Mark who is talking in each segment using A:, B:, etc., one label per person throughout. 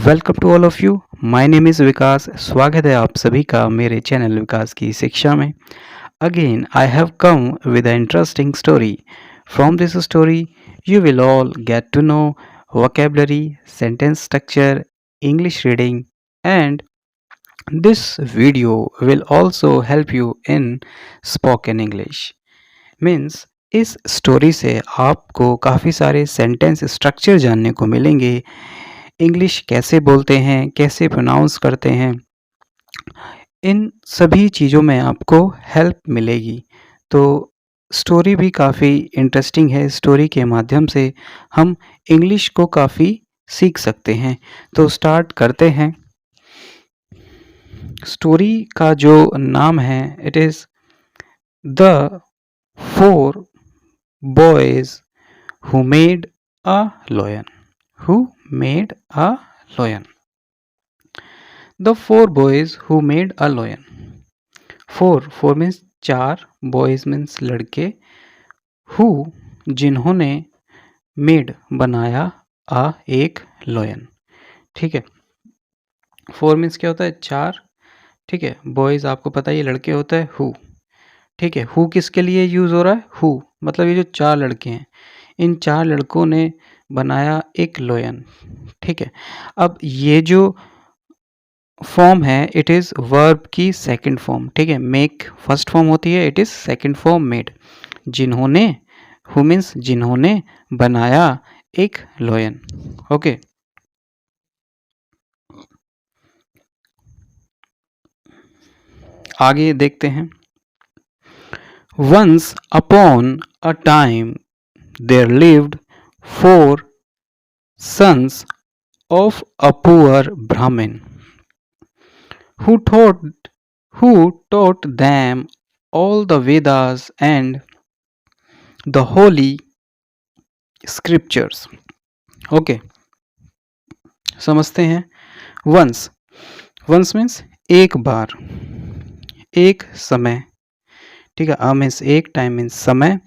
A: Welcome to all of you. My name is Vikas. स्वागत है आप सभी का मेरे चैनल विकास की शिक्षा में। Again I have come with a interesting story. From this story you will all get to know vocabulary, sentence structure, English reading, and this video will also help you in spoken English. Means इस story से आपको काफ़ी सारे sentence structure जानने को मिलेंगे। English कैसे बोलते हैं, कैसे प्रोनाउंस करते हैं, इन सभी चीज़ों में आपको हेल्प मिलेगी। तो स्टोरी भी काफ़ी इंटरेस्टिंग है। स्टोरी के माध्यम से हम इंग्लिश को काफ़ी सीख सकते हैं। तो स्टार्ट करते हैं। स्टोरी का जो नाम है it is the 4 boys who made a lion. Who made a lion. The 4 boys who made a lion. 4 means 4, boys means लड़के, who जिन्होंने made बनाया a एक lion। ठीक है। 4 means क्या होता है? 4। ठीक है। boys आपको पता है ये लड़के होता है who। ठीक है। who किसके लिए यूज़ हो रहा है? who मतलब ये जो 4 लड़के हैं, इन 4 लड़कों ने बनाया एक lion। ठीक है। अब ये जो फॉर्म है इट इज़ वर्ब की सेकंड फॉर्म। ठीक है। मेक फर्स्ट फॉर्म होती है, it is second form made. जिन्होंने, हु मीन्स जिन्होंने बनाया एक लायन। ओके। आगे देखते हैं। Once upon a time there lived 4 sons of a poor Brahmin who taught who taught them all the Vedas and the holy scriptures। Okay. समझते हैं। वंस, वंस मीन्स एक बार, एक समय। ठीक है। अ मीन्स एक, टाइम मीन्स समय,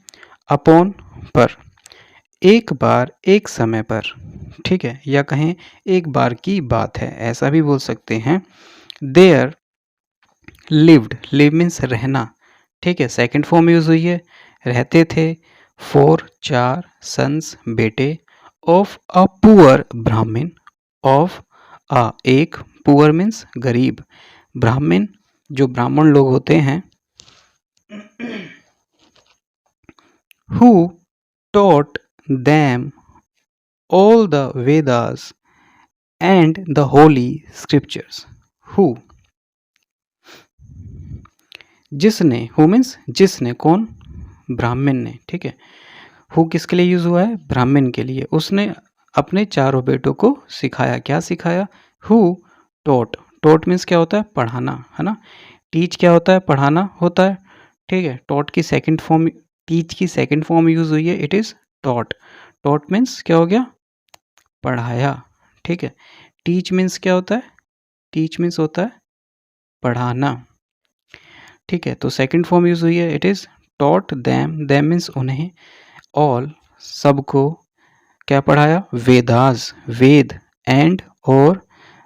A: upon पर, एक बार एक समय पर। ठीक है। या कहें एक बार की बात है, ऐसा भी बोल सकते हैं। देयर लिव्ड, लिव मीन्स रहना। ठीक है। सेकंड फॉर्म यूज हुई है, रहते थे। 4 4 सन्स बेटे, ऑफ अ पुअर ब्राह्मण, ऑफ अ एक, पुअर मीन्स गरीब, ब्राह्मण जो ब्राह्मण लोग होते हैं, who taught them all the Vedas and the holy scriptures। who जिसने, who means जिसने, कौन? ब्राह्मण ने। ठीक है। who किसके लिए यूज हुआ है? ब्राह्मण के लिए। उसने अपने चारों बेटों को सिखाया। क्या सिखाया? who taught, taught मीन्स क्या होता है? पढ़ाना, है ना। टीच क्या होता है? पढ़ाना होता है। ठीक है। taught की सेकंड फॉर्म, टीच की सेकंड फॉर्म यूज हुई है, it is taught। taught means क्या हो गया? पढ़ाया। ठीक है। टीच मीन्स क्या होता है? टीच मीन्स होता है पढ़ाना। ठीक है। तो सेकंड फॉर्म यूज हुई है, it is taught them, them means उन्हें, ऑल सबको, क्या पढ़ाया? वेदास, वेद, एंड और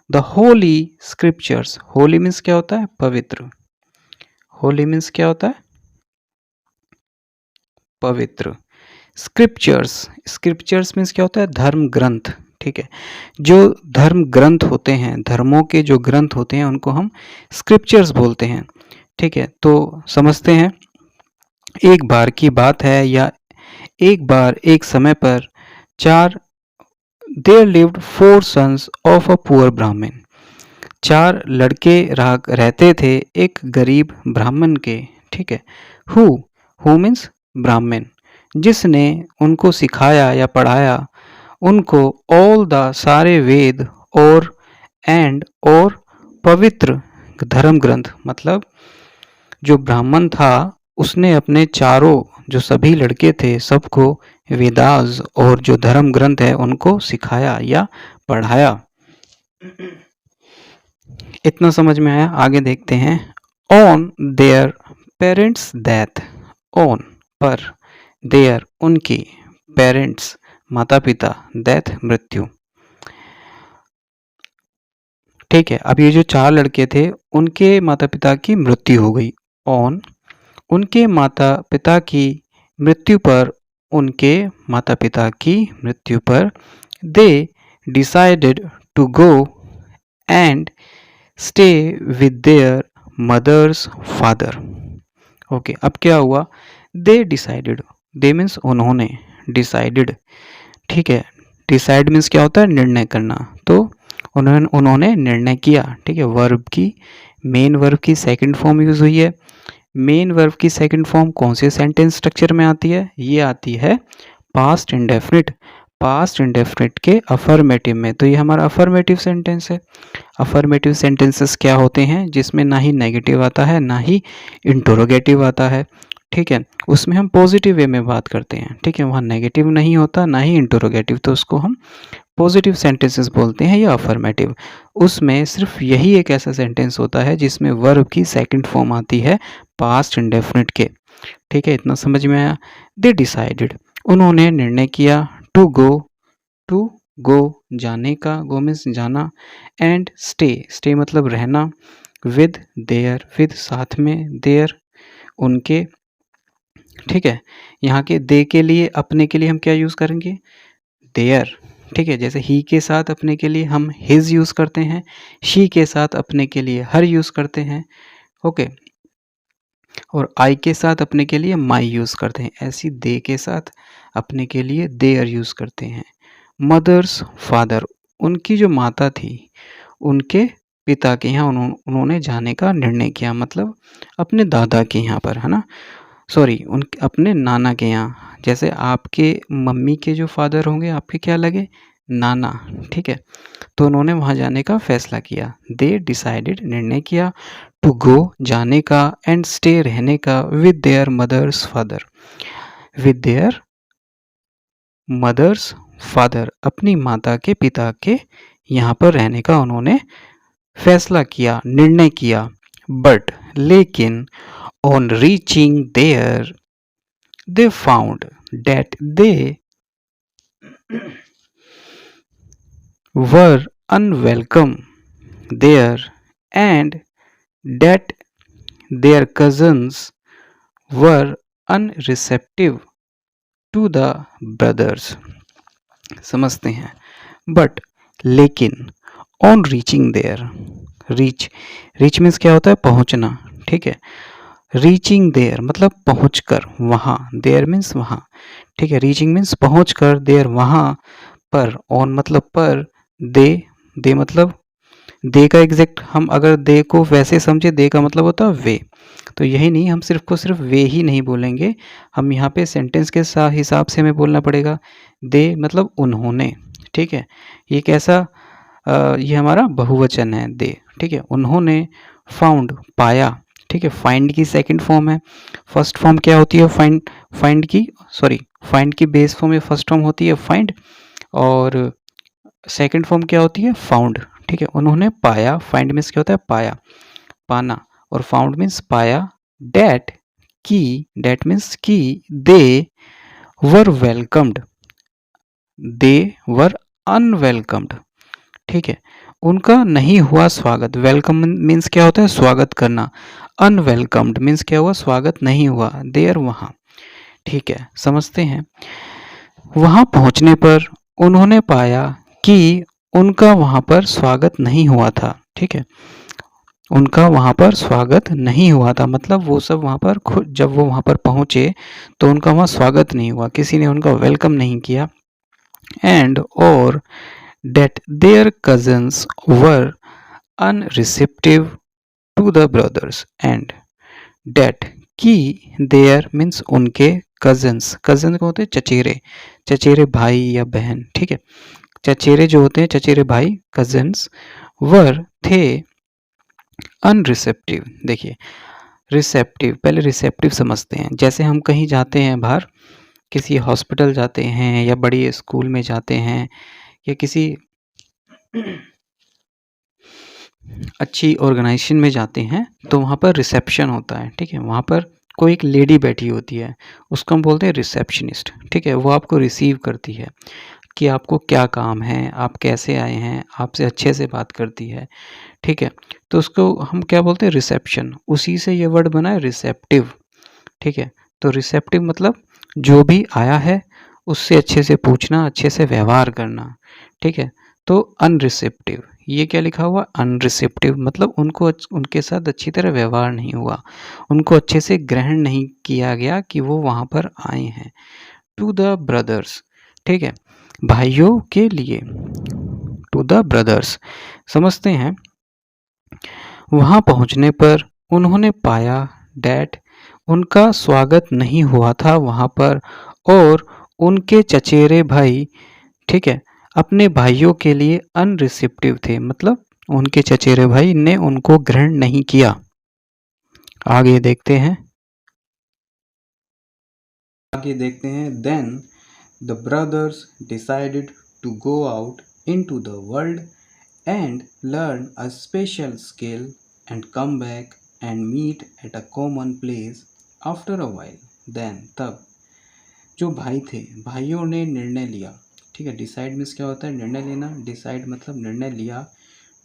A: the Holi scriptures. Holi means क्या होता है? पवित्र। होली मीन्स क्या होता है? पवित्र। स्क्रिप्चर्स, स्क्रिप्चर्स मीन्स क्या होता है? धर्म ग्रंथ। ठीक है। जो धर्म ग्रंथ होते हैं, धर्मों के जो ग्रंथ होते हैं उनको हम स्क्रिप्चर्स बोलते हैं। ठीक है। तो समझते हैं। एक बार की बात है या एक बार एक समय पर 4 there lived 4 sons of a poor Brahmin. 4 लड़के रहते थे एक गरीब ब्राह्मण के। ठीक है। हु, हु मीन्स ब्राह्मण, जिसने उनको सिखाया या पढ़ाया उनको ऑल द सारे वेद और एंड और पवित्र धर्म ग्रंथ। मतलब जो ब्राह्मण था उसने अपने चारों जो सभी लड़के थे सबको वेदास और जो धर्म ग्रंथ है उनको सिखाया या पढ़ाया। इतना समझ में आया? आगे देखते हैं। On their parents death, on पर, देयर उनकी, पेरेंट्स माता पिता, डेथ मृत्यु। ठीक है। अब ये जो 4 लड़के थे उनके माता पिता की मृत्यु हो गई। ऑन उनके माता पिता की मृत्यु पर उनके माता पिता की मृत्यु पर they decided to go and stay with their mothers father. Okay, अब क्या हुआ, दे डिसाइडेड, दे मीन्स उन्होंने, डिसाइडेड, ठीक है। डिसाइड मीन्स क्या होता है, निर्णय करना। तो उन्होंने निर्णय किया, ठीक है। वर्ब की, मेन वर्ब की सेकंड फॉर्म यूज हुई है। मेन वर्ब की सेकंड फॉर्म कौन से सेंटेंस स्ट्रक्चर में आती है, ये आती है पास्ट इंडेफिनिट, पास्ट इंडेफिनिट के अफर्मेटिव में। तो ये हमारा अफर्मेटिव सेंटेंस है। अफर्मेटिव सेंटेंसेस क्या होते हैं, जिसमें ना ही नेगेटिव आता है ना ही इंटरोगेटिव आता है, ठीक है। उसमें हम पॉजिटिव वे में बात करते हैं, ठीक है। वहाँ नेगेटिव नहीं होता ना ही इंटरोगेटिव, तो उसको हम पॉजिटिव सेंटेंसेस बोलते हैं या अफर्मेटिव। उसमें सिर्फ यही एक ऐसा सेंटेंस होता है जिसमें वर्ब की सेकंड फॉर्म आती है पास्ट इंडेफिनिट के, ठीक है। इतना समझ में आया। दे डिसाइडेड, उन्होंने निर्णय किया, टू गो जाने का, गो मीन्स जाना, एंड स्टे मतलब रहना, विद देयर, विद साथ में, देयर उनके, ठीक है। यहाँ के दे के लिए, अपने के लिए हम क्या यूज़ करेंगे, देयर, ठीक है। जैसे ही के साथ अपने के लिए हम हिज यूज़ करते हैं, शी के साथ अपने के लिए हर यूज़ करते हैं, ओके। और आई के साथ अपने के लिए माई यूज़ करते हैं, ऐसी दे के साथ अपने के लिए देयर यूज़ करते हैं। मदर्स फादर, उनकी जो माता थी उनके पिता के यहाँ उन्होंने जाने का निर्णय किया, मतलब अपने दादा के यहाँ पर, है ना, सॉरी उन अपने नाना के यहाँ। जैसे आपके मम्मी के जो फादर होंगे आपके क्या लगे, नाना, ठीक है। तो उन्होंने वहाँ जाने का फैसला किया, दे डिसाइडेड निर्णय किया, टू गो जाने का, एंड स्टे रहने का, with their mothers father, with their mothers father, अपनी माता के पिता के यहाँ पर रहने का उन्होंने फैसला किया, निर्णय किया। बट लेकिन on reaching there they found that they were unwelcome there and that their cousins were unreceptive to the brothers। समझते हैं। बट लेकिन on reaching there, reach means क्या होता है, पहुंचना, ठीक है। रीचिंग देयर मतलब पहुंचकर वहाँ, देयर मीन्स वहाँ, ठीक है। रीचिंग मीन्स पहुंचकर, देयर वहाँ पर, ऑन मतलब पर, दे मतलब दे का एग्जैक्ट हम अगर दे को वैसे समझे, दे का मतलब होता है वे। तो यही नहीं, हम सिर्फ वे ही नहीं बोलेंगे, हम यहाँ पे सेंटेंस के हिसाब से हमें बोलना पड़ेगा। दे मतलब उन्होंने, ठीक है। ये कैसा, ये हमारा बहुवचन है दे, ठीक है। उन्होंने फाउंड पाया, ठीक है। फाइंड की सेकंड फॉर्म है, फर्स्ट फॉर्म क्या होती है, फाइंड की बेस फॉर्म में फर्स्ट फॉर्म होती है फाइंड, और सेकंड फॉर्म क्या होती है, फाउंड, ठीक है। उन्होंने पाया, फाइंड मीन्स क्या होता है, पाया, पाना, और फाउंड मीन्स पाया। डेट मीन्स की, दे वर वेलकम्ड, दे वर अनवेलकम्ड, ठीक है। उनका नहीं हुआ स्वागत, वेलकम मीन्स क्या होता है, स्वागत करना, अनवेलकम्ड मीन्स क्या हुआ, स्वागत नहीं हुआ, देयर वहाँ, ठीक है। समझते हैं। वहाँ पहुँचने पर उन्होंने पाया कि उनका वहाँ पर स्वागत नहीं हुआ था, ठीक है। उनका वहाँ पर स्वागत नहीं हुआ था मतलब वो सब वहाँ पर खुद, जब वो वहाँ पर पहुँचे तो उनका वहाँ स्वागत नहीं हुआ, किसी ने उनका वेलकम नहीं किया। एंड और that their cousins were unreceptive to the brothers and that कि their means उनके cousins, cousins को होते हैं चचेरे, चचेरे भाई या बहन, ठीक है। चचेरे जो होते हैं, चचेरे भाई cousins were थे unreceptive। देखिए रिसेप्टिव, पहले रिसेप्टिव समझते हैं। जैसे हम कहीं जाते हैं बाहर, किसी हॉस्पिटल जाते हैं या बड़ी स्कूल में जाते हैं या किसी अच्छी ऑर्गेनाइजेशन में जाते हैं तो वहाँ पर रिसेप्शन होता है, ठीक है। वहाँ पर कोई एक लेडी बैठी होती है, उसको हम बोलते हैं रिसेप्शनिस्ट, ठीक है। वो आपको रिसीव करती है। कि आपको क्या काम है, आप कैसे आए हैं, आपसे अच्छे से बात करती है, ठीक है? तो उसको हम क्या बोलते हैं रिसेप्शन, उसी से ये वर्ड बना है रिसेप्टिव, ठीक है? तो रिसेप्टिव मतलब जो भी आया है उससे अच्छे से पूछना, अच्छे से व्यवहार करना, ठीक है? तो अनरिसेप्टिव, ये क्या लिखा हुआ अनरिसेप्टिव मतलब उनके साथ अच्छी तरह व्यवहार नहीं हुआ, उनको अच्छे से ग्रहण नहीं किया गया कि वो वहाँ पर आए हैं। टू द ब्रदर्स, ठीक है? भाइयों के लिए, टू द ब्रदर्स, समझते हैं। वहाँ पहुँचने पर उन्होंने पाया डैट उनका स्वागत नहीं हुआ था वहाँ पर, और उनके चचेरे भाई, ठीक है, अपने भाइयों के लिए अनरिसेप्टिव थे, मतलब उनके चचेरे भाई ने उनको ग्रहण नहीं किया। आगे देखते हैं। Then the brothers decided to go out into the world and learn a special skill and come back and meet at a common place after a while. Then तब जो भाई थे, भाइयों ने निर्णय लिया, ठीक है? डिसाइड मीन्स क्या होता है? निर्णय लेना। डिसाइड मतलब निर्णय लिया।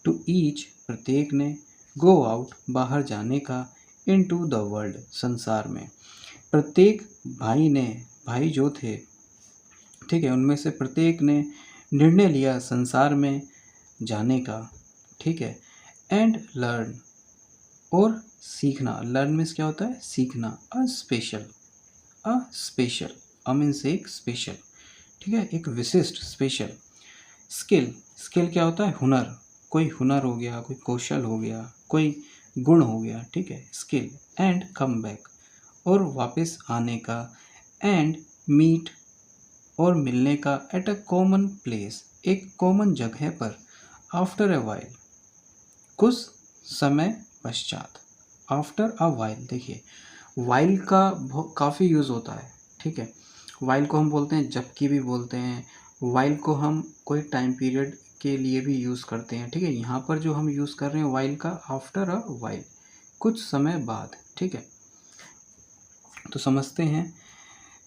A: टू ईच प्रत्येक ने, गो आउट बाहर जाने का, इन टू द वर्ल्ड संसार में। प्रत्येक भाई ने, भाई जो थे, ठीक है, उनमें से प्रत्येक ने निर्णय लिया संसार में जाने का, ठीक है? एंड लर्न, और सीखना। लर्न मीन्स क्या होता है? सीखना। अ स्पेशल, अ मीन्स एक स्पेशल, ठीक है, एक विशिष्ट, स्पेशल। स्किल, स्किल क्या होता है? हुनर। कोई हुनर हो गया, कोई कौशल हो गया, कोई गुण हो गया, ठीक है, स्किल। एंड कम बैक, और वापस आने का। एंड मीट, और मिलने का। एट अ कॉमन प्लेस, एक कॉमन जगह पर। आफ्टर अ वाइल, कुछ समय पश्चात। आफ्टर अ वाइल, देखिए वाइल का काफ़ी यूज़ होता है, ठीक है? वाइल को हम बोलते हैं जबकि भी बोलते हैं, वाइल को हम कोई टाइम पीरियड के लिए भी यूज़ करते हैं, ठीक है? यहाँ पर जो हम यूज़ कर रहे हैं वाइल का, आफ्टर अ वाइल, कुछ समय बाद, ठीक है? तो समझते हैं।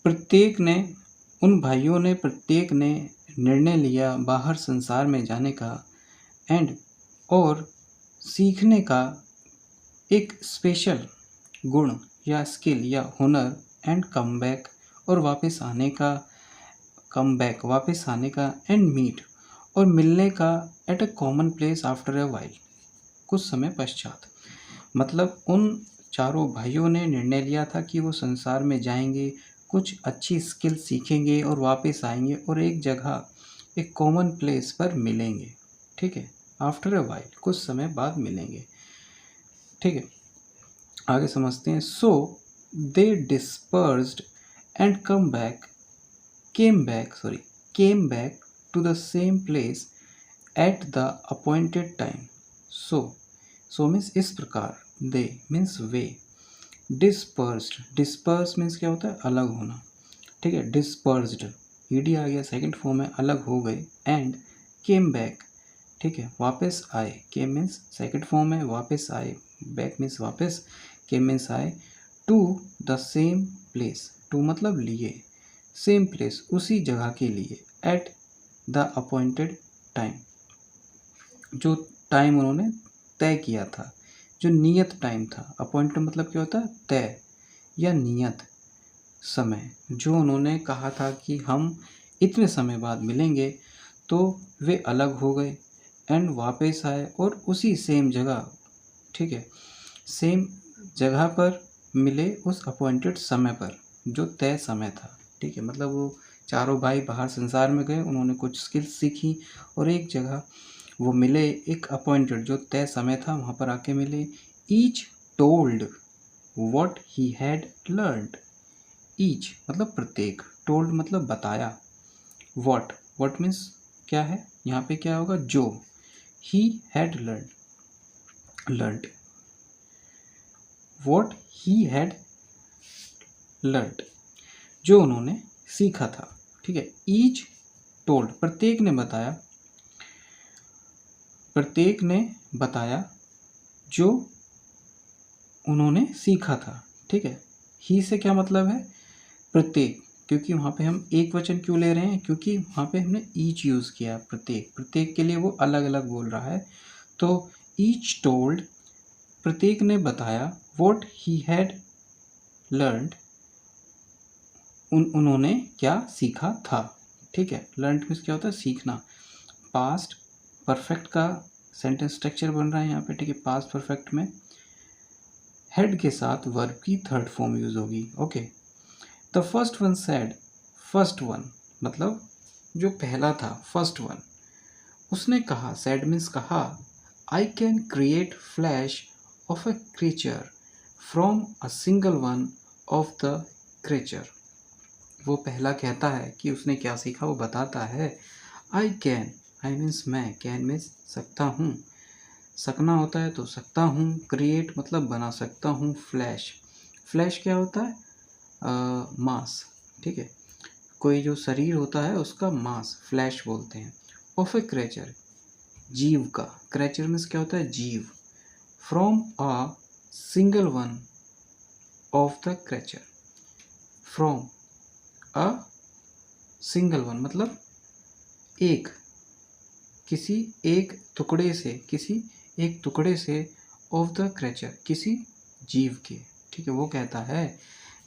A: प्रत्येक ने, उन भाइयों ने प्रत्येक ने निर्णय लिया बाहर संसार में जाने का, एंड, और सीखने का एक स्पेशल गुण या स्किल या हुनर। एंड कम बैक, और वापस आने का। कम बैक वापस आने का। एंड मीट, और मिलने का। At a common place after a while, कुछ समय पश्चात। मतलब उन चारों भाइयों ने निर्णय लिया था कि वो संसार में जाएंगे, कुछ अच्छी स्किल सीखेंगे और वापस आएंगे, और एक जगह, एक कॉमन प्लेस पर मिलेंगे, ठीक है? आफ्टर अ वाइल, कुछ समय बाद मिलेंगे, ठीक है? आगे समझते हैं। So they dispersed and came back to the same place at the appointed time. So means इस प्रकार, दे मीन्स वे, डिस्पर्स मीन्स क्या होता है? अलग होना, ठीक है? डिस्पर्स्ड, ईडी आ गया, सेकंड फॉर्म है, अलग हो गए। एंड केम बैक, ठीक है, वापस आए। केम मीन्स सेकंड फॉर्म है, वापस आए। बैक मीन्स वापस, केम मीन्स आए। To the same place, to मतलब लिए, सेम प्लेस उसी जगह के लिए। एट द अपॉइंटेड टाइम, जो टाइम उन्होंने तय किया था, जो नियत टाइम था। अपॉइंटेड मतलब क्या होता है? तय या नियत समय, जो उन्होंने कहा था कि हम इतने समय बाद मिलेंगे, तो वे अलग हो गए एंड वापस आए, और उसी सेम जगह, ठीक है, सेम जगह पर मिले उस अपॉइंटेड समय पर, जो तय समय था, ठीक है? मतलब वो चारों भाई बाहर संसार में गए, उन्होंने कुछ स्किल्स सीखी, और एक जगह वो मिले, एक अपॉइंटेड जो तय समय था वहाँ पर आके मिले। Each told what he had learned, each मतलब प्रत्येक, टोल्ड मतलब बताया। वॉट मीन्स क्या है? यहाँ पे क्या होगा? जो। He had learned, what he had learned, जो उन्होंने सीखा था, ठीक है? ईच टोल्ड, प्रत्येक ने बताया, प्रत्येक ने बताया जो उन्होंने सीखा था, ठीक है? ही से क्या मतलब है? प्रत्येक, क्योंकि वहाँ पे हम एक वचन क्यों ले रहे हैं, क्योंकि वहाँ पे हमने ईच यूज़ किया, प्रत्येक के लिए वो अलग अलग बोल रहा है। तो ईच टोल्ड, प्रत्येक ने बताया, व्हाट ही हैड लर्नड, उन्होंने क्या सीखा था। ठीक है, लर्नड मीन्स क्या होता है, सीखना। पास्ट परफेक्ट का सेंटेंस स्ट्रक्चर बन रहा है यहाँ पे। ठीक है, पास्ट परफेक्ट में हेड के साथ वर्ब की थर्ड फॉर्म यूज होगी। Okay, the first one said, first one मतलब जो पहला था, फर्स्ट वन, उसने कहा, सेड मीन्स कहा, I can create flash of a creature from a single one of the creature. वो पहला कहता है कि उसने क्या सीखा, वो बताता है, आई कैन, आई मीन्स मैं, कैन मीन्स सकता हूँ, सकना होता है तो सकता हूँ, क्रिएट मतलब बना सकता हूँ, फ्लैश, फ्लैश क्या होता है, मांस। ठीक है, कोई जो शरीर होता है उसका मांस फ्लैश बोलते हैं। ऑफ ए क्रेचर, जीव का, क्रेचर मीन्स क्या होता है, जीव। From a single one of the creature, from a single one मतलब एक, किसी एक टुकड़े से, किसी एक टुकड़े से, ऑफ द क्रेचर किसी जीव के। ठीक है, वो कहता है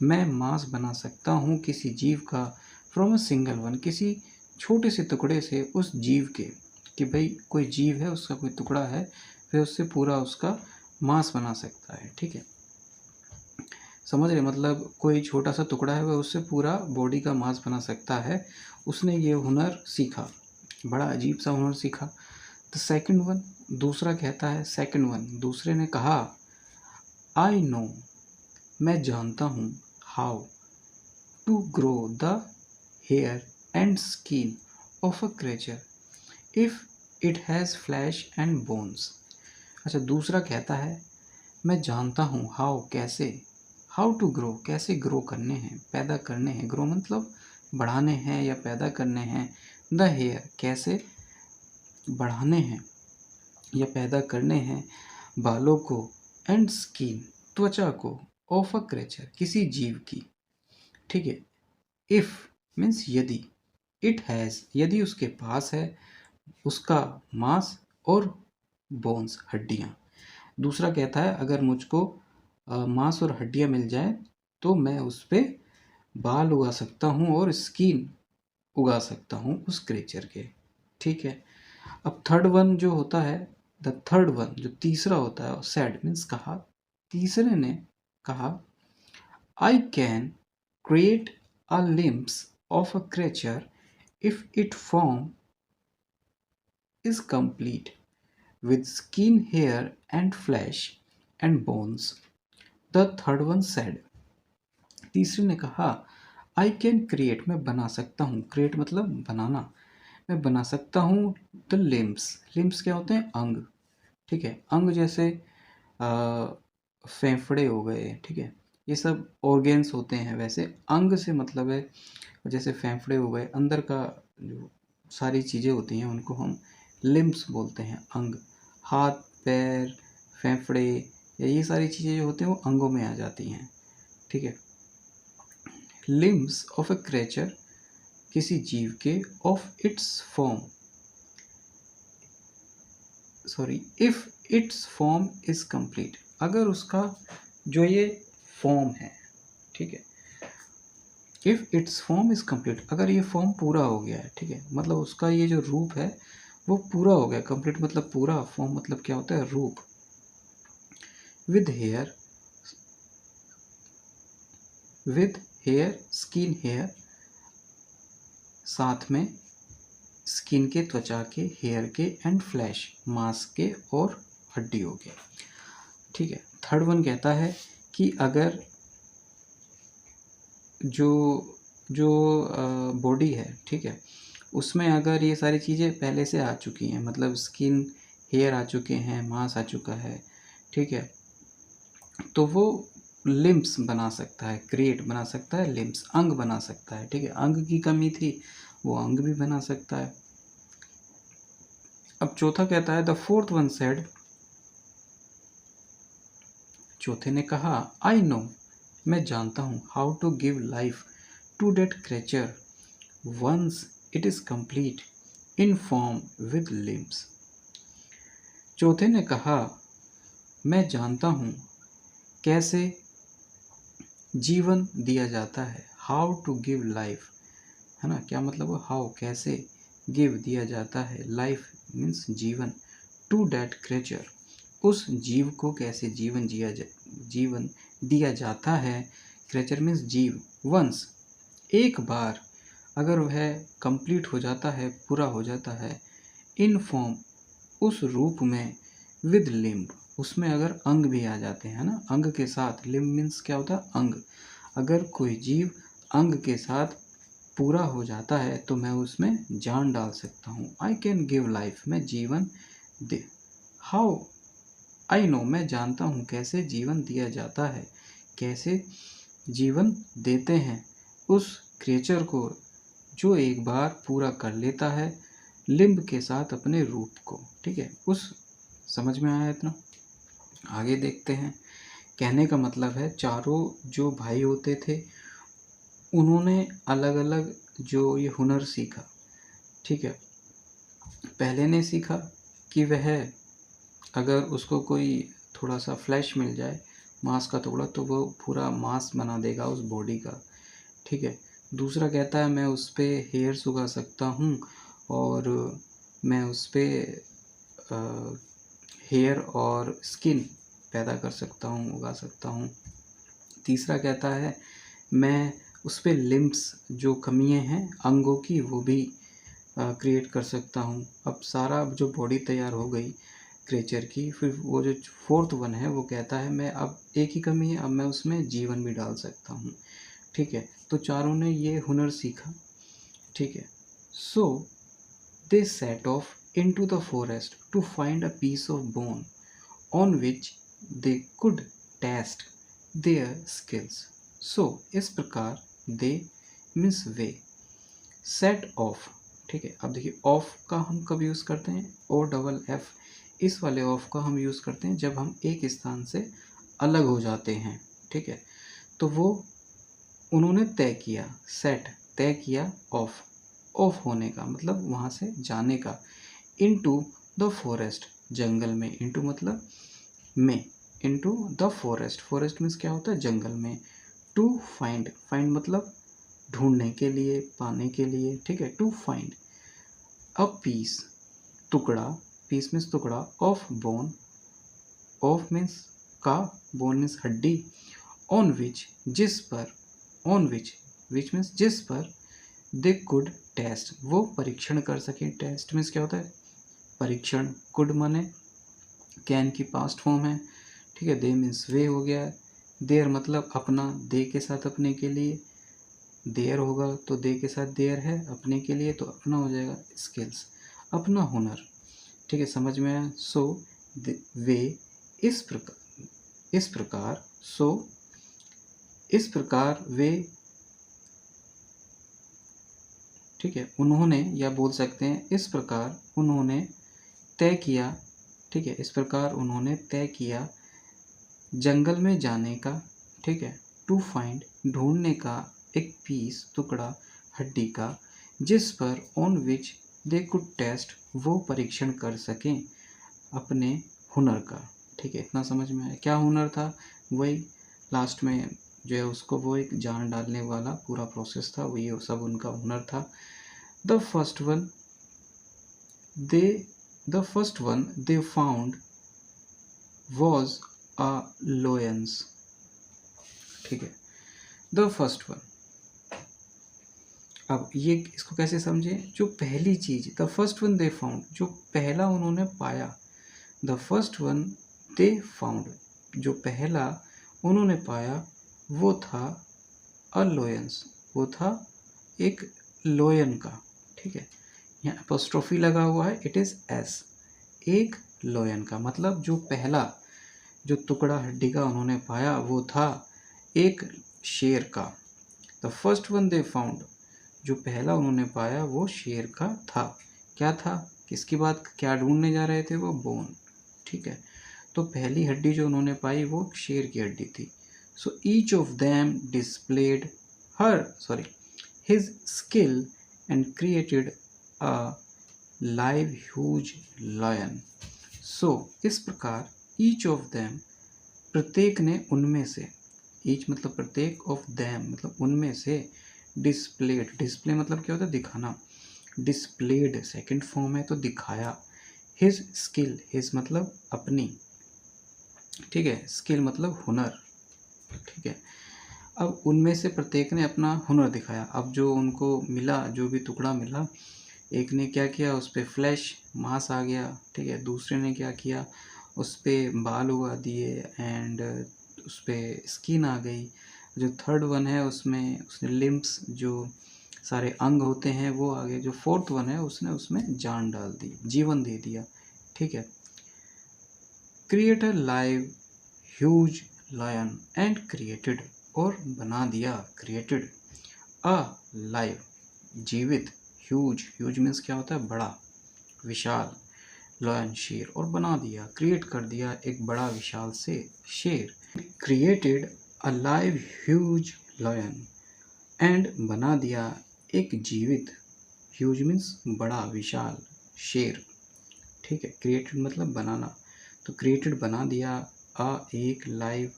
A: मैं मांस बना सकता हूँ किसी जीव का, फ्रॉम अ सिंगल वन किसी छोटे से टुकड़े से उस जीव के, कि भाई कोई जीव है, उसका कोई टुकड़ा है, फिर उससे पूरा उसका मांस बना सकता है। ठीक है, समझ रहे, मतलब कोई छोटा सा टुकड़ा है वह उससे पूरा बॉडी का मांस बना सकता है। उसने ये हुनर सीखा, बड़ा अजीब सा हुनर सीखा। द सेकंड वन, दूसरा कहता है, सेकंड वन दूसरे ने कहा, आई नो, मैं जानता हूँ, how to grow the hair and skin of a creature if it has flesh and bones. अच्छा, दूसरा कहता है मैं जानता हूँ, हाउ कैसे, हाउ टू ग्रो कैसे ग्रो करने हैं, पैदा करने हैं, ग्रो मतलब बढ़ाने हैं या पैदा करने हैं, द हेयर कैसे बढ़ाने हैं या पैदा करने हैं बालों को, एंड स्किन त्वचा को, ऑफ अ क्रेचर किसी जीव की। ठीक है, इफ मीन्स यदि, इट हैज़ यदि उसके पास है, उसका मांस और बोन्स हड्डियाँ। दूसरा कहता है अगर मुझको मांस और हड्डियाँ मिल जाए तो मैं उस पर बाल उगा सकता हूँ और स्किन उगा सकता हूँ उस क्रेचर के। ठीक है, अब थर्ड वन जो होता है, द थर्ड वन जो तीसरा होता है, सैड मीन्स कहा, तीसरे ने कहा, I can create a limbs of a creature if it form is complete with skin, hair and flesh and bones. The third one said, तीसरे ने कहा, आई कैन क्रिएट मैं बना सकता हूँ, क्रिएट मतलब बनाना, मैं बना सकता हूँ द लिम्स, लिम्स क्या होते हैं, अंग। ठीक है, अंग जैसे फेफड़े हो गए। ठीक है, ये सब ऑर्गेन्स होते हैं। वैसे अंग से मतलब है जैसे फेफड़े हो गए, अंदर का जो सारी चीज़ें होती हैं उनको हम लिम्स बोलते हैं, अंग। हाथ पैर फेफड़े या ये सारी चीज़ें जो होती हैं वो अंगों में आ जाती हैं। ठीक है, लिम्स ऑफ ए क्रेचर किसी जीव के, of its form, sorry, if it's form is complete, अगर उसका जो ये फॉर्म है, ठीक है, if it's form is complete, अगर ये फॉर्म पूरा हो गया है, ठीक है, मतलब उसका ये जो रूप है वो पूरा हो गया, कंप्लीट मतलब पूरा, फॉर्म मतलब क्या होता है, रूप। With hair, with hair skin, hair साथ में, स्किन के त्वचा के, हेयर के, एंड फ्लैश मांस के और हड्डियों के। ठीक है, थर्ड वन कहता है कि अगर जो जो बॉडी है, ठीक है, उसमें अगर ये सारी चीज़ें पहले से आ चुकी हैं, मतलब स्किन हेयर आ चुके हैं, मांस आ चुका है, ठीक है, तो वो लिम्स बना सकता है, क्रिएट बना सकता है, लिम्स अंग बना सकता है। ठीक है, अंग की कमी थी, वो अंग भी बना सकता है। अब चौथा कहता है, द फोर्थ वन सेड, चौथे ने कहा, आई नो, मैं जानता हूँ, how to give life to that creature once it is complete in form with limbs. चौथे ने कहा, मैं जानता हूँ कैसे जीवन दिया जाता है, हाउ टू गिव लाइफ, है ना, क्या मतलब वो हाउ कैसे, गिव दिया जाता है, लाइफ मीन्स जीवन, टू डैट क्रिएचर उस जीव को कैसे जीवन दिया जाता है, क्रिएचर मीन्स जीव, वंस एक बार अगर वह कंप्लीट हो जाता है, पूरा हो जाता है, इन फॉर्म उस रूप में, विद लिम्ब उसमें अगर अंग भी आ जाते हैं ना, अंग के साथ, लिम्ब मीन्स क्या होता है, अंग, अगर कोई जीव अंग के साथ पूरा हो जाता है तो मैं उसमें जान डाल सकता हूँ, आई कैन गिव लाइफ, मैं जीवन दे, हाउ आई नो, मैं जानता हूँ कैसे जीवन दिया जाता है, कैसे जीवन देते हैं उस क्रिएचर को जो एक बार पूरा कर लेता है लिम्ब के साथ अपने रूप को। ठीक है, उस समझ में आया इतना? आगे देखते हैं। कहने का मतलब है चारों जो भाई होते थे उन्होंने अलग अलग जो ये हुनर सीखा। ठीक है, पहले ने सीखा कि वह अगर उसको कोई थोड़ा सा फ्लैश मिल जाए, मांस का टुकड़ा, तो वो पूरा मांस बना देगा उस बॉडी का। ठीक है, दूसरा कहता है मैं उस पर हेयर्स उगा सकता हूँ और मैं उस पर हेयर और स्किन पैदा कर सकता हूँ, उगा सकता हूँ। तीसरा कहता है मैं उस पर लिम्ब्स जो कमियाँ हैं अंगों की वो भी क्रिएट कर सकता हूँ। अब सारा जो बॉडी तैयार हो गई क्रिएचर की, फिर वो जो फोर्थ वन है वो कहता है मैं अब एक ही कमी है, अब मैं उसमें जीवन भी डाल सकता हूँ। ठीक है, तो चारों ने ये हुनर सीखा। ठीक है, so they set off into the forest to find a piece of bone on which they could test their skills. So इस प्रकार they means way set off। ठीक है, अब देखिए ऑफ का हम कब यूज़ करते हैं, OFF, इस वाले ऑफ का हम यूज़ करते हैं जब हम एक स्थान से अलग हो जाते हैं। ठीक है, तो वो उन्होंने तय किया, सेट तय किया, ऑफ होने का मतलब वहाँ से जाने का, इनटू द फॉरेस्ट जंगल में, इनटू मतलब में, into the forest, forest means क्या होता है, जंगल में, टू फाइंड, फाइंड मतलब ढूंढने के लिए, पाने के लिए। ठीक है, टू फाइंड अ पीस, टुकड़ा, पीस मीन्स टुकड़ा, ऑफ बोन, ऑफ मीन्स का, बोन मीन्स हड्डी, ऑन विच जिस पर, ऑन विच मीन्स जिस पर, दे कुड टेस्ट वो परीक्षण कर सके, टेस्ट मीन्स क्या होता है, परीक्षण, कुड माने कैन की पास्ट फॉर्म है। ठीक है, दे मीन्स वे हो गया, देयर मतलब अपना, दे के साथ अपने के लिए, देयर होगा तो दे के साथ देयर है, अपने के लिए तो अपना हो जाएगा, स्किल्स अपना हुनर। ठीक है, समझ में आया? सो वे इस प्रकार सो इस प्रकार वे, ठीक है, उन्होंने, या बोल सकते हैं इस प्रकार उन्होंने तय किया। ठीक है, इस प्रकार उन्होंने तय किया जंगल में जाने का। ठीक है, टू फाइंड ढूंढने का, एक पीस टुकड़ा हड्डी का, जिस पर on which they could test वो परीक्षण कर सकें अपने हुनर का। ठीक है, इतना समझ में आया? क्या हुनर था, वही लास्ट में जो है उसको वो एक जान डालने वाला पूरा प्रोसेस था, वही सब उनका हुनर था। The first one they found was a loyans। ठीक है, द फर्स्ट वन, अब ये इसको कैसे समझे, जो पहली चीज, the first one they found, जो पहला उन्होंने पाया, the first one they found, जो पहला उन्होंने पाया वो था अ लोयंस, वो था एक लोयन का। ठीक है, यहाँ एपोस्ट्रोफी लगा हुआ है, इट इज एस, एक लोयन का मतलब जो पहला जो टुकड़ा हड्डी का उन्होंने पाया वो था एक शेर का। The first one they found, जो पहला उन्होंने पाया वो शेर का था। क्या था, किसकी बात, क्या ढूंढने जा रहे थे वो, बोन। ठीक है, तो पहली हड्डी जो उन्होंने पाई वो शेर की हड्डी थी। So each of them displayed his skill and created a live huge lion. So इस प्रकार each of them, प्रत्येक ने उनमें से, each मतलब प्रत्येक, of them मतलब उनमें से, displayed, display मतलब क्या होता है दिखाना, displayed सेकेंड फॉर्म है तो दिखाया, his skill, his मतलब अपनी, ठीक है, skill मतलब हुनर, ठीक है। अब उनमें से प्रत्येक ने अपना हुनर दिखाया। अब जो उनको मिला, जो भी टुकड़ा मिला, एक ने क्या किया, उस पर फ्लैश मांस आ गया, ठीक है, दूसरे ने क्या किया, उस पर बाल उगा दिए एंड उस पर स्किन आ गई, जो थर्ड वन है उसमें उसने लिम्स, जो सारे अंग होते हैं वो आ गए, जो फोर्थ वन है उसने उसमें जान डाल दी, जीवन दे दिया, ठीक है। Create a live huge lion and created, और बना दिया, क्रिएटेड अ लाइव, जीवित, ह्यूज, ह्यूज मीन्स क्या होता है बड़ा, विशाल, लायन शेर, और बना दिया, क्रिएट कर दिया एक बड़ा विशाल से शेर, created a live huge lion and बना दिया एक जीवित, ह्यूज मीन्स बड़ा विशाल, शेर, ठीक है। क्रिएटेड मतलब बनाना, तो क्रिएटेड बना दिया, एक लाइव,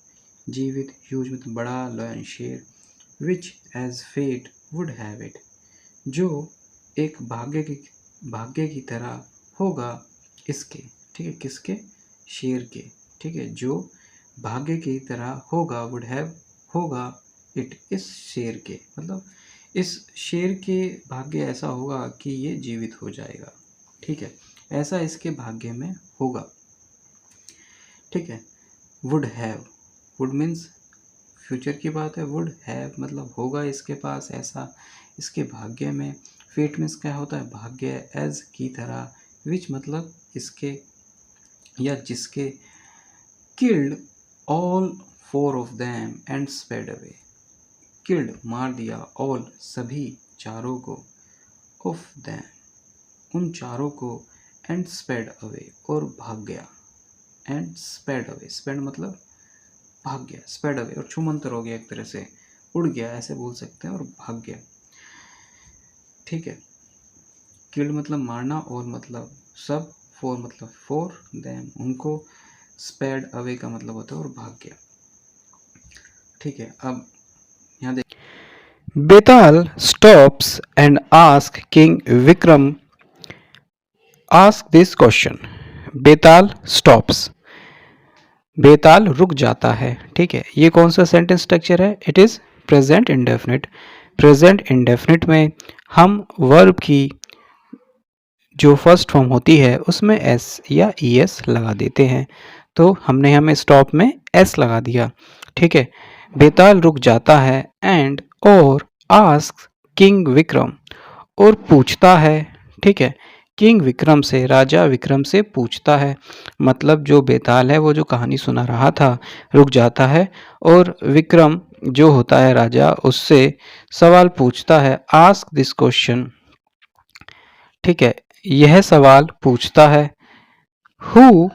A: जीवित, ह्यूज मतलब बड़ा, लायन शेर, which as fate would have it, जो एक भाग्य की तरह होगा इसके, ठीक है, किसके, शेर के, ठीक है, जो भाग्य की तरह होगा, वुड हैव होगा, इट इस शेर के, मतलब इस शेर के भाग्य ऐसा होगा कि ये जीवित हो जाएगा, ठीक है, ऐसा इसके भाग्य में होगा, ठीक है। Would have, would means future की बात है, वुड हैव मतलब होगा इसके पास ऐसा, इसके भाग्य में, फेट मीन्स क्या होता है भाग्य, एज की तरह, विच मतलब इसके या जिसके, killed all four of them and sped away, killed मार दिया, ऑल सभी, चारों को, ऑफ देम उन चारों को, एंड स्पेड अवे और भाग गया, एंड स्पेड अवे, स्पेड मतलब भाग गया, स्पेड अवे और छूमंतर हो गया, एक तरह से उड़ गया ऐसे बोल सकते हैं, और भाग गया, ठीक है। किल्ड मतलब मारना, और मतलब सब, फोर मतलब फोर, देम उनको, स्पेड अवे का मतलब होता है और भाग गया, ठीक है। अब यहाँ देख, Betaal stops and ask king Vikram, ask this question, Betaal stops, Betaal रुक जाता है, ठीक है। ये कौन सा सेंटेंस स्ट्रक्चर है, it is present indefinite. Present indefinite में हम वर्ब की जो फर्स्ट फॉर्म होती है उसमें एस या ई एस लगा देते हैं, तो हमने हमें स्टॉप में एस लगा दिया, ठीक है। बेताल रुक जाता है एंड और आस्क किंग विक्रम, और पूछता है, ठीक है, किंग विक्रम से, राजा विक्रम से पूछता है, मतलब जो बेताल है वो जो कहानी सुना रहा था रुक जाता है, और विक्रम जो होता है राजा उससे सवाल पूछता है, आस्क दिस क्वेश्चन, ठीक है, यह सवाल पूछता है, हु,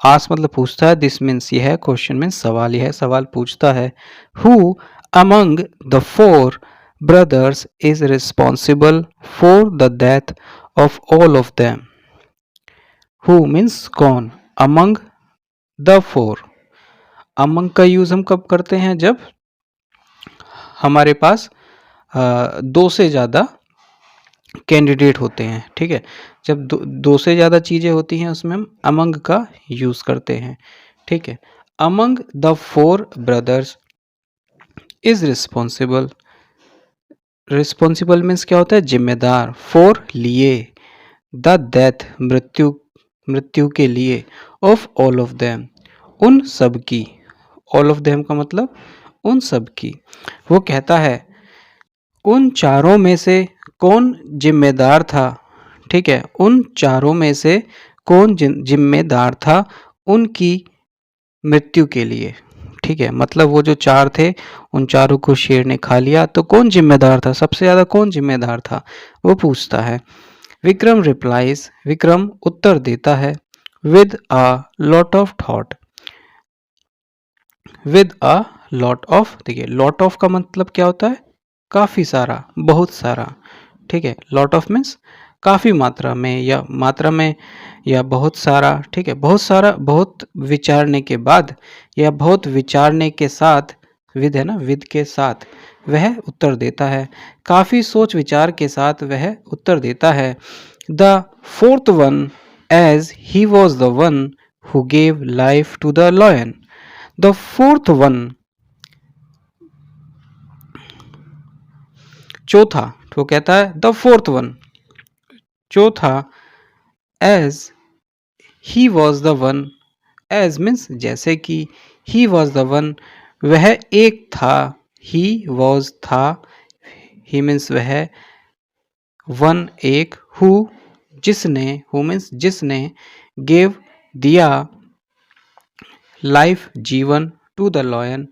A: आस्क मतलब पूछता है, दिस मीन्स यह, क्वेश्चन मीन्स सवाल, यह सवाल पूछता है, who among the four brothers is responsible for the death of all of them. Who means कौन, among the four, among का यूज हम कब करते हैं, जब हमारे पास दो से ज़्यादा कैंडिडेट होते हैं, ठीक है, जब दो से ज़्यादा चीज़ें होती हैं उसमें हम among का यूज़ करते हैं, ठीक है। among the four brothers is responsible, responsible means क्या होता है जिम्मेदार, फॉर लिए, द डेथ मृत्यु, मृत्यु के लिए, ऑफ ऑल ऑफ देम उन सब की, ऑल ऑफ देम का मतलब उन सब की, वो कहता है उन चारों में से कौन जिम्मेदार था, ठीक है, उन चारों में से कौन जिम्मेदार था उनकी मृत्यु के लिए, ठीक है, मतलब वो जो चार थे उन चारों को शेर ने खा लिया, तो कौन जिम्मेदार था, सबसे ज़्यादा कौन जिम्मेदार था वो पूछता है। विक्रम रिप्लाइज, विक्रम उत्तर देता है, with a lot of thought, with a lot of, देखिए लॉट ऑफ का मतलब क्या होता है काफ़ी सारा, बहुत सारा, ठीक है। लॉट ऑफ मीन्स काफ़ी मात्रा में या बहुत सारा, ठीक है। बहुत सारा, बहुत विचारने के बाद या बहुत विचारने के साथ, विद है ना, विद के साथ वह उत्तर देता है। काफ़ी सोच विचार के साथ वह उत्तर देता है। The fourth one as he was the one who gave life to the lion. The fourth one, चौथा, तो कहता है द फोर्थ वन, चौथा, as he was the one, as means जैसे कि, ही वॉज द वन वह एक था, ही वॉज था, ही मीन्स वह, वन एक, हु जिसने, हु मीन्स जिसने, गेव दिया, लाइफ जीवन, टू द लॉयन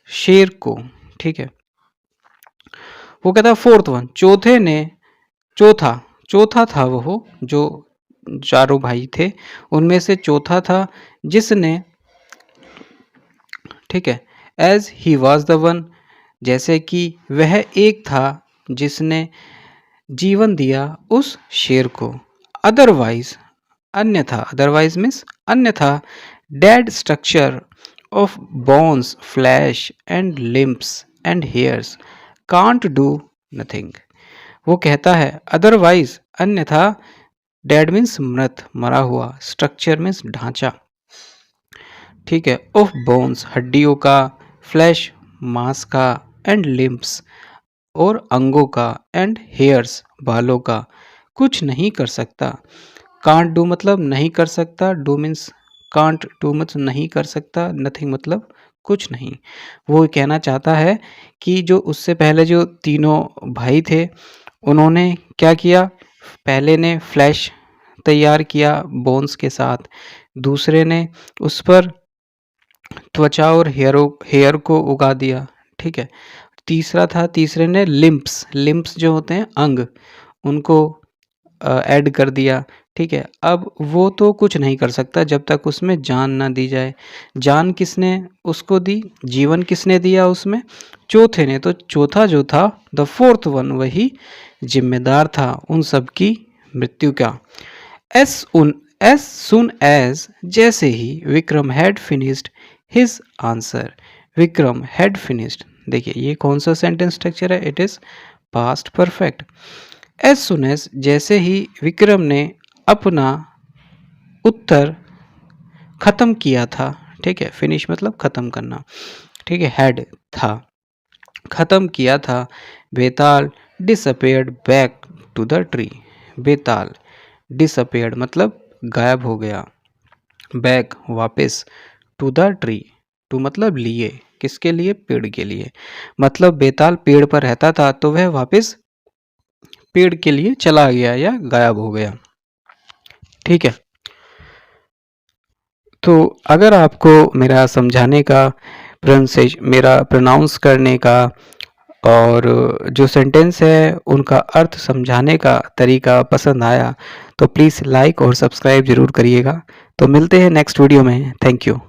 A: शेर को, ठीक है। वो कहता है फोर्थ वन, चौथे ने, चौथा था वो, जो चारों भाई थे उनमें से चौथा था जिसने, ठीक है, as he was the one जैसे कि वह एक था जिसने जीवन दिया उस शेर को। अदरवाइज, अन्यथा, अदरवाइज मीन्स अन्यथा, dead structure of bones, flesh and limbs and hairs can't do nothing. वो कहता है अदरवाइज, अन्यथा, डेड मीन्स मृत, मरा हुआ, स्ट्रक्चर मीन्स ढांचा, ठीक है, ऑफ बोन्स हड्डियों का, फ्लैश मांस का, एंड लिम्प्स और अंगों का, एंड हेयर्स बालों का कुछ नहीं कर सकता। कांट डू मतलब नहीं कर सकता, डू मीन्स कांट, डू मतलब नहीं कर सकता, नथिंग मतलब कुछ नहीं। वो कहना चाहता है कि जो उससे पहले जो तीनों भाई थे उन्होंने क्या किया, पहले ने फ्लैश तैयार किया बोन्स के साथ, दूसरे ने उस पर त्वचा और हेयर को उगा दिया, ठीक है। तीसरे ने लिम्प्स जो होते हैं अंग, उनको ऐड कर दिया, ठीक है। अब वो तो कुछ नहीं कर सकता जब तक उसमें जान ना दी जाए। जान किसने उसको दी, जीवन किसने दिया उसमें, चौथे ने। तो चौथा जो था, द फोर्थ वन, वही जिम्मेदार था उन सब की मृत्यु का। एज सुन एज, जैसे ही, Vikram had finished his answer, Vikram had finished, देखिए ये कौन सा सेंटेंस स्ट्रक्चर है, it is past perfect. As soon as, जैसे ही विक्रम ने अपना उत्तर खत्म किया था, ठीक है, फिनिश मतलब खत्म करना, ठीक है, हैड था, खत्म किया था, Betaal disappeared back to the tree, Betaal disappeared मतलब गायब हो गया, बैक वापस, टू द ट्री, टू मतलब लिए, किसके लिए, पेड़ के लिए, मतलब बेताल पेड़ पर रहता था तो वह वापस पेड़ के लिए चला गया या गायब हो गया, ठीक है। तो अगर आपको मेरा समझाने का, मेरा प्रोनाउंस करने का और जो सेंटेंस है उनका अर्थ समझाने का तरीका पसंद आया तो प्लीज़ लाइक और सब्सक्राइब ज़रूर करिएगा। तो मिलते हैं नेक्स्ट वीडियो में। Thank you.